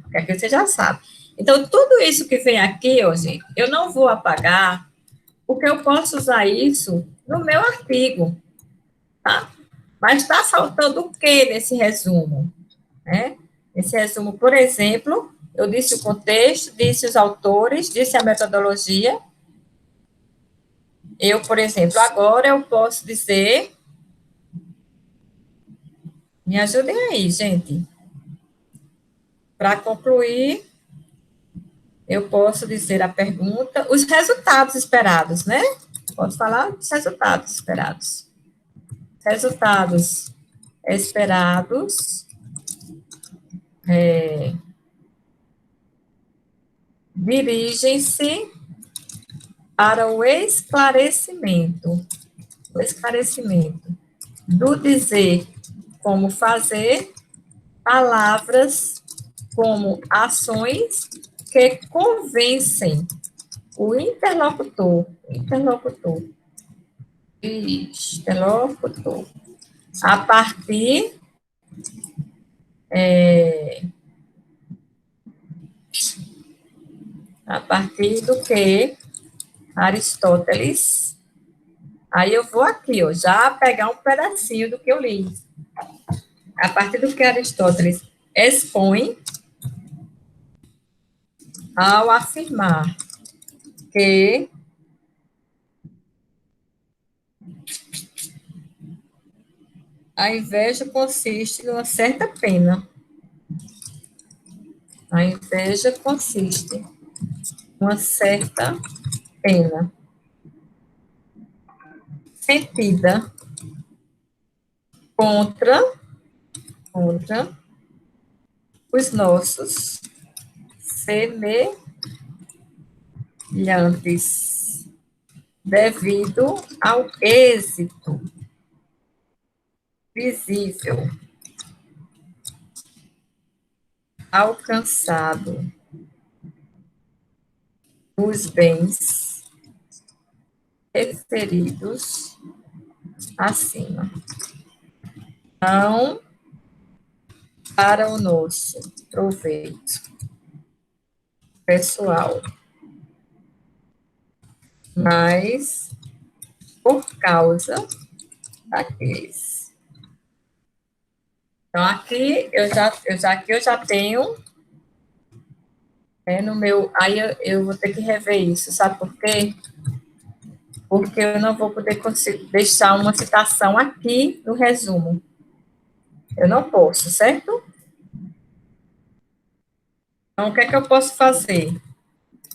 que aqui você já sabe. Então, tudo isso que vem aqui, ó, gente, eu não vou apagar, porque eu posso usar isso no meu artigo, tá? Mas está faltando o que nesse resumo? Né? Esse resumo, por exemplo, eu disse o contexto, disse os autores, disse a metodologia. Eu, por exemplo, agora eu posso dizer... Me ajudem aí, gente. Para concluir, eu posso dizer a pergunta, os resultados esperados, né? Posso falar dos resultados esperados. Resultados esperados dirigem-se para o esclarecimento do dizer como fazer, palavras como ações que convencem o interlocutor, a partir do que Aristóteles, aí eu vou aqui, ó, já pegar um pedacinho do que eu li. A partir do que Aristóteles expõe ao afirmar que a inveja consiste numa certa pena. A inveja consiste numa certa pena sentida contra os nossos semelhantes, devido ao êxito visível alcançado nos bens referidos acima. Não para o nosso proveito pessoal, mas por causa daqueles. Então, aqui eu já tenho no meu... Aí eu vou ter que rever isso, sabe por quê? Porque eu não vou poder deixar uma citação aqui no resumo. Eu não posso, certo? Então, o que é que eu posso fazer?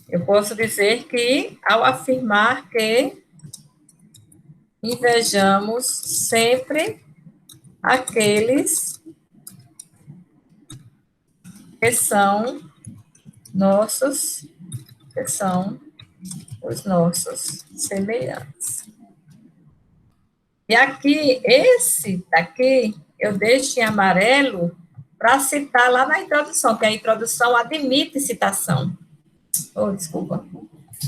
Eu posso dizer que, ao afirmar que invejamos sempre aqueles que são os nossos semelhantes. E aqui, esse daqui, eu deixo em amarelo para citar lá na introdução, que a introdução admite citação. Oh, desculpa.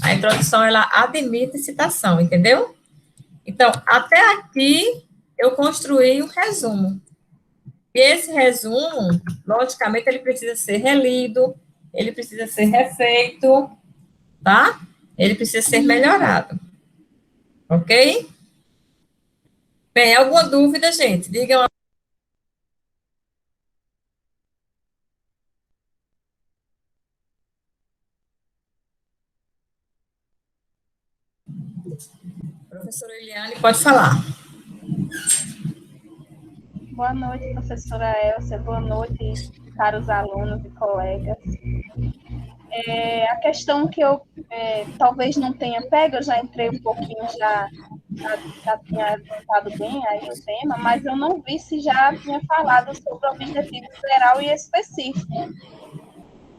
A introdução, ela admite citação, entendeu? Então, até aqui, eu construí um resumo. E esse resumo, logicamente, ele precisa ser relido, ele precisa ser refeito, tá? Ele precisa ser melhorado. Ok? Bem, alguma dúvida, gente? Digam. Professora Eliane, pode falar. Boa noite, professora Elcia. Boa noite, caros alunos e colegas. A questão que eu talvez não tenha pego, eu já entrei um pouquinho, já tinha adiantado bem aí o tema, mas eu não vi se já tinha falado sobre o objetivo geral e específico.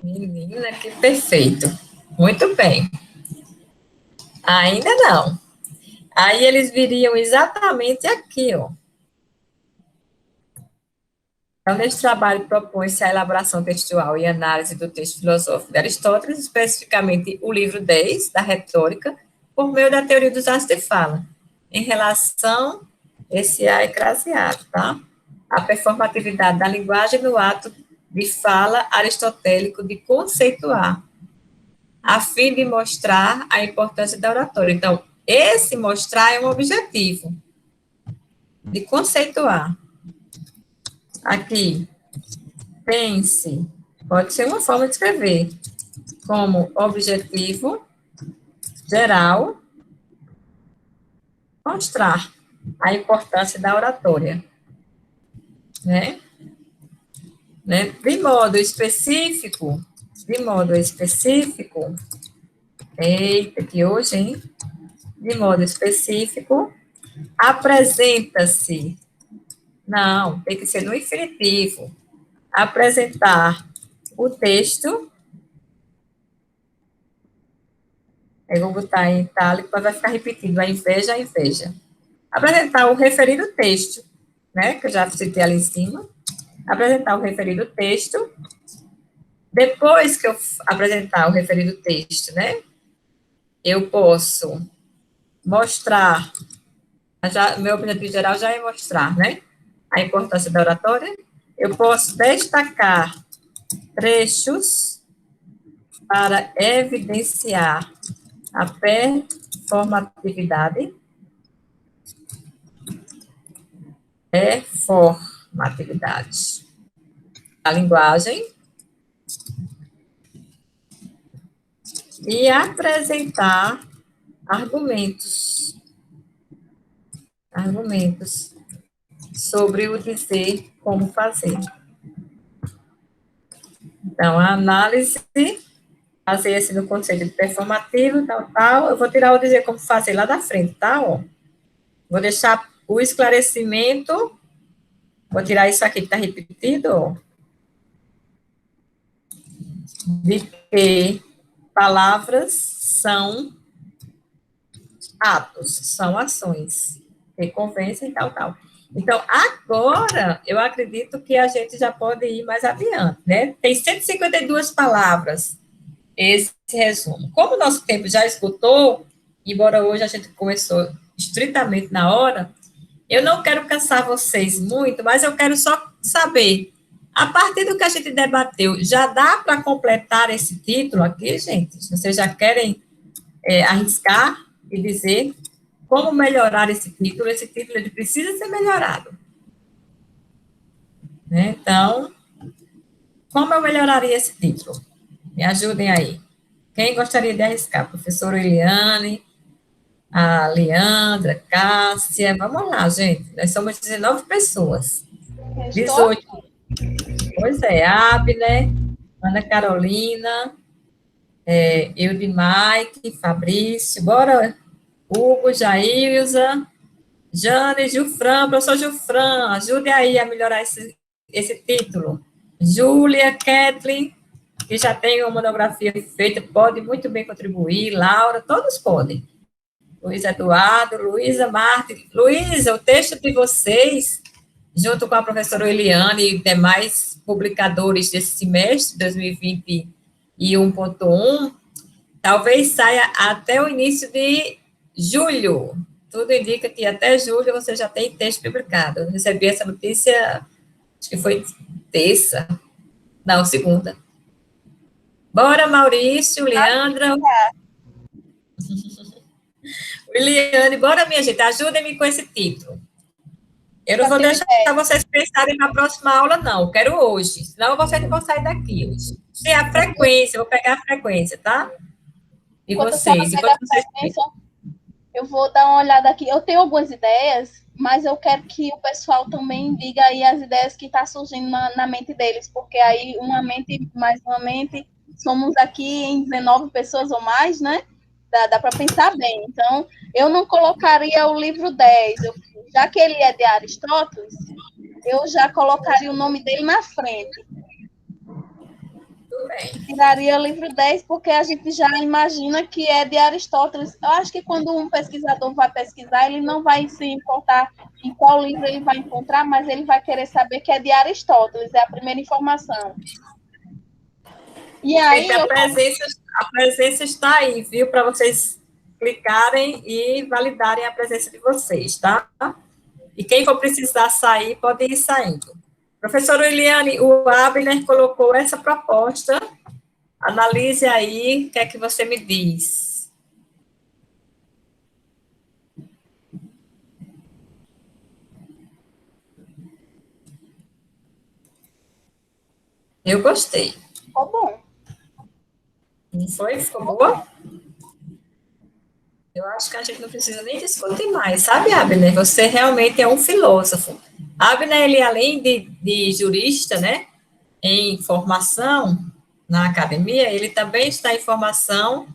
Menina, que perfeito. Muito bem. Ainda não. Aí eles viriam exatamente aqui, ó. Então, neste trabalho propõe-se a elaboração textual e análise do texto filosófico de Aristóteles, especificamente o livro 10, da retórica, por meio da teoria dos atos de fala, em relação esse a ecrasiado, tá? A performatividade da linguagem no ato de fala aristotélico de conceituar, a fim de mostrar a importância da oratória. Então, esse mostrar é um objetivo, de conceituar. Aqui, pense, pode ser uma forma de escrever, como objetivo geral, mostrar a importância da oratória, né? De modo específico, eita, que hoje, hein? De modo específico, apresenta-se, não, tem que ser no infinitivo, apresentar o texto. Eu vou botar em itálico, mas vai ficar repetindo, a inveja. Apresentar o referido texto, né, que eu já citei ali em cima. Apresentar o referido texto. Depois que eu apresentar o referido texto, né, eu posso mostrar, meu objetivo geral já é mostrar, né, a importância da oratória. Eu posso destacar trechos para evidenciar a performatividade da linguagem e apresentar argumentos sobre o dizer como fazer. Então, a análise, fazer-se no conceito de performativo, tal, eu vou tirar o dizer como fazer lá da frente, tá? Ó. Vou deixar o esclarecimento, vou tirar isso aqui que está repetido, ó, de que palavras são atos, são ações, que convencem, tal. Então, agora, eu acredito que a gente já pode ir mais adiante, né? Tem 152 palavras esse resumo. Como o nosso tempo já esgotou, embora hoje a gente começou estritamente na hora, eu não quero cansar vocês muito, mas eu quero só saber, a partir do que a gente debateu, já dá para completar esse título aqui, gente? Vocês já querem arriscar e dizer como melhorar esse título? Esse título ele precisa ser melhorado. Né? Então, como eu melhoraria esse título? Me ajudem aí. Quem gostaria de arriscar? Professora Eliane, a Leandra, Cássia, vamos lá, gente. Nós somos 19 pessoas. 18. Pois é, Abner, Ana Carolina, Eude Mike, Fabrício, bora, Hugo, Jailza, Jane, Gilfran, professor Gilfran, ajude aí a melhorar esse título. Júlia, Kathleen, que já tem uma monografia feita, pode muito bem contribuir, Laura, todos podem. Luiz Eduardo, Luísa Marte. Luísa, o texto de vocês, junto com a professora Eliane e demais publicadores desse semestre, 2021.1, Talvez saia até o início de julho. Tudo indica que até julho você já tem texto publicado. Eu recebi essa notícia, acho que foi terça, não, segunda. Bora, Maurício, Leandra. Eliane, bora, minha gente, ajudem-me com esse título. Eu não vou deixar vocês pensarem na próxima aula, não. Eu quero hoje, senão vocês não vão sair daqui hoje. Se a frequência, eu vou pegar a frequência, tá? E vocês? Eu vou dar uma olhada aqui. Eu tenho algumas ideias, mas eu quero que o pessoal também diga aí as ideias que estão surgindo na mente deles, porque aí uma mente mais uma mente, somos aqui em 19 pessoas ou mais, né? Dá para pensar bem. Então, eu não colocaria o livro 10. Já que ele é de Aristóteles, eu já colocaria o nome dele na frente. Tiraria o livro 10, porque a gente já imagina que é de Aristóteles. Eu acho que quando um pesquisador vai pesquisar, ele não vai se importar em qual livro ele vai encontrar, mas ele vai querer saber que é de Aristóteles, é a primeira informação. E aí, a presença está aí, viu? Para vocês clicarem e validarem a presença de vocês, tá? E quem for precisar sair, pode ir saindo. Professora Eliane, o Abner colocou essa proposta. Analise aí, o que é que você me diz? Eu gostei. Ficou bom. Não foi? Ficou boa? Eu acho que a gente não precisa nem discutir mais, sabe, Abner? Você realmente é um filósofo. Abner, ele, além de jurista, né, em formação na academia, ele também está em formação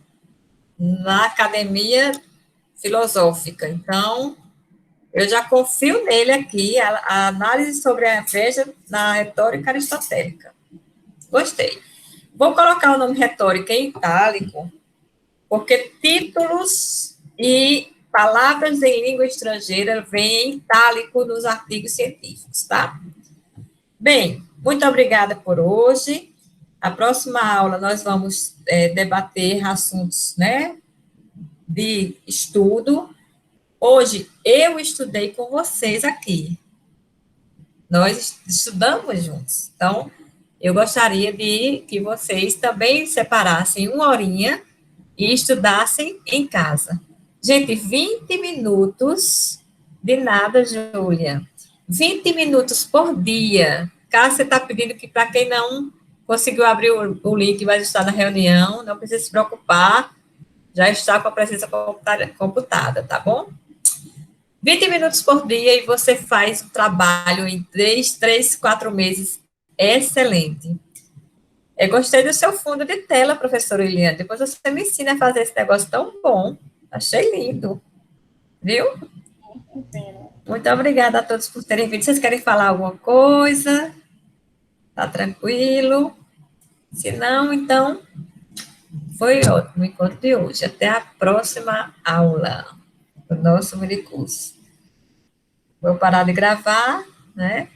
na academia filosófica. Então, eu já confio nele aqui, a análise sobre a veja na retórica aristotélica. Gostei. Vou colocar o nome retórica em itálico, porque títulos e palavras em língua estrangeira vêm em itálico nos artigos científicos, tá? Bem, muito obrigada por hoje. A próxima aula nós vamos debater assuntos, né, de estudo. Hoje eu estudei com vocês aqui. Nós estudamos juntos. Então, eu gostaria de que vocês também separassem uma horinha e estudassem em casa. Gente, 20 minutos de nada, Júlia. 20 minutos por dia. Caso você está pedindo que, para quem não conseguiu abrir o link, vai estar na reunião, não precisa se preocupar, já está com a presença computada, tá bom? 20 minutos por dia e você faz o trabalho em 3, 4 meses. Excelente. Eu gostei do seu fundo de tela, professora Eliane. Depois você me ensina a fazer esse negócio tão bom. Achei lindo. Viu? Muito obrigada a todos por terem vindo. Vocês querem falar alguma coisa? Tá tranquilo? Se não, então, foi ótimo o encontro de hoje. Até a próxima aula do nosso minicurso. Vou parar de gravar, né?